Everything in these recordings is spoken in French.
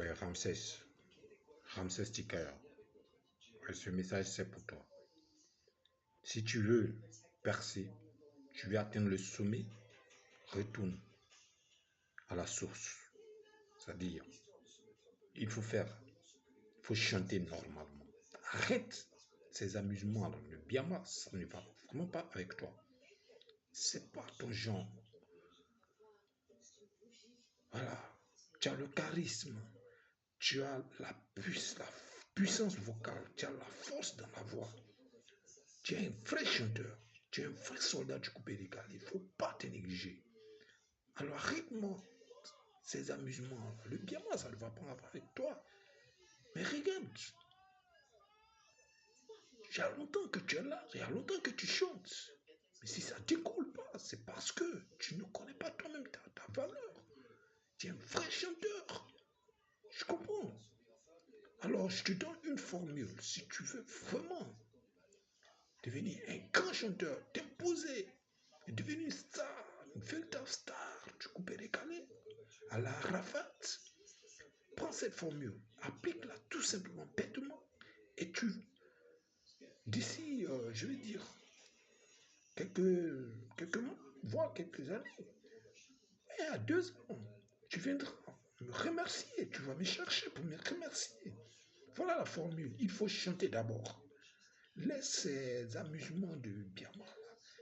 Ouais, Ramsès Tikaya. Ouais, ce message, c'est pour toi. Si tu veux percer, tu veux atteindre le sommet, retourne à la source. C'est-à-dire, il faut chanter normalement. Arrête ces amusements-là. Le biama, ça ne va vraiment pas avec toi. C'est pas ton genre. Voilà. Tu as le charisme. Tu as la puissance vocale. Tu as la force dans la voix. Tu es un vrai chanteur. Tu es un vrai soldat du coupé décalé. Il ne faut pas te négliger. Alors arrête-moi ces amusements. Le biama, ça ne va pas avec toi. Mais regarde. Il y a longtemps que tu es là. Il y a longtemps que tu chantes. Mais si ça ne découle pas, c'est parce que tu ne connais pas toi-même ta valeur. Tu es un vrai chanteur. Je comprends. Alors, je te donne une formule. Si tu veux vraiment devenir un grand chanteur, t'imposer, devenir une star, une véritable star du coupé décalé, à la Rafat, prends cette formule, applique-la tout simplement, bêtement, et d'ici, je vais dire, quelques mois, voire quelques années, et à 2 ans, tu viendras me remercier, tu vas me chercher pour me remercier. Voilà la formule, il faut chanter d'abord. Laisse ces amusements de Biama.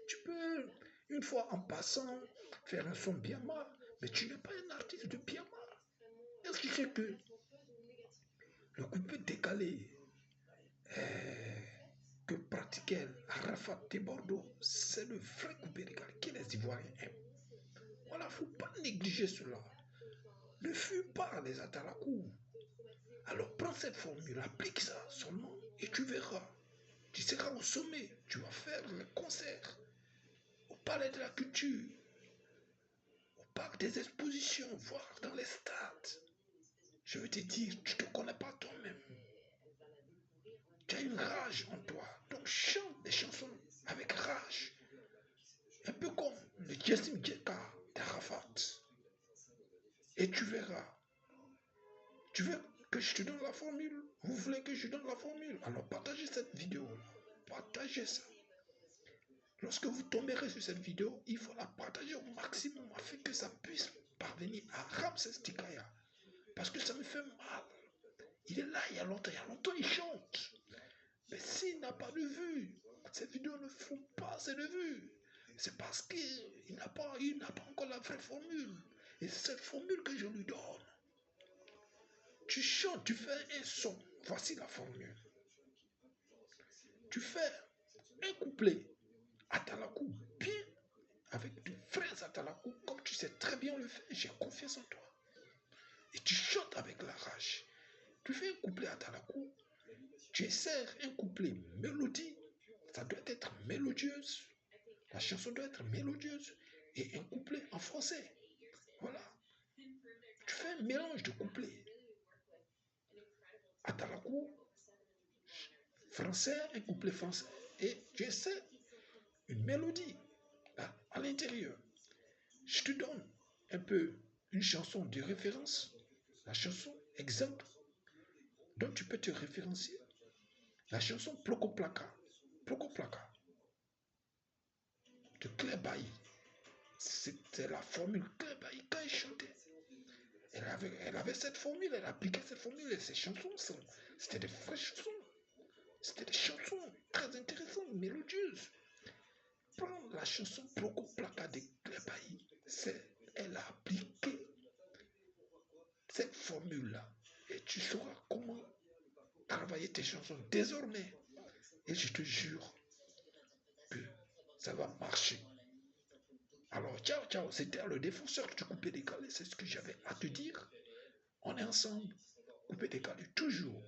Tu peux, une fois en passant, faire un son Biama, mais tu n'es pas un artiste de Biama. Est-ce qui fait que le coupé décalé que pratiquait Arafat de Bordeaux, c'est le vrai coupé décalé que les Ivoiriens aiment. Voilà, il ne faut pas négliger cela. Ne fuis pas les Atalakou. Alors prends cette formule, applique ça seulement et tu verras. Tu seras au sommet, tu vas faire le concert au palais de la culture, au parc des expositions, voire dans les stades. Je veux te dire, tu ne te connais pas toi-même. Tu as une rage en toi, donc chante des chansons avec rage. Un peu comme le Jessim Djeka d'Arafat. Et tu verras. Tu veux que je te donne la formule? Vous voulez que je donne la formule? Alors partagez cette vidéo. Partagez ça. Lorsque vous tomberez sur cette vidéo, il faut la partager au maximum afin que ça puisse parvenir à Ramsès Tikaya. Parce que ça me fait mal. Il est là il y a longtemps il chante. Mais s'il n'a pas de vues, ces vidéos ne font pas assez de vues. C'est parce qu'il n'a pas encore la vraie formule. Et c'est cette formule que je lui donne. Tu chantes, tu fais un son. Voici la formule. Tu fais un couplet Atalakou bien, avec de vrais Atalakou, comme tu sais très bien le faire. J'ai confiance en toi. Et tu chantes avec la rage. Tu fais un couplet Atalakou. Tu essaies un couplet mélodie. Ça doit être mélodieuse. La chanson doit être mélodieuse. Et un couplet en français. Voilà. Tu fais un mélange de couplets. Atalakou, français, un couplet français. Et tu essaies une mélodie là, à l'intérieur. Je te donne un peu une chanson de référence. La chanson exemple dont tu peux te référencier. La chanson Ploko Plaka. Ploko Plaka. De Claire Bailly. C'était la formule Claire Bailly quand elle chantait. Elle avait cette formule, elle appliquait cette formule et ses chansons, c'était des vraies chansons. C'était des chansons très intéressantes, mélodieuses. Prends la chanson Ploko Plaka de Claire Bailly. Elle a appliqué cette formule-là. Et tu sauras comment travailler tes chansons désormais. Et je te jure que ça va marcher. Alors, ciao, ciao. C'était le défenseur du coupé décalé. C'est ce que j'avais à te dire. On est ensemble. Coupé décalé toujours.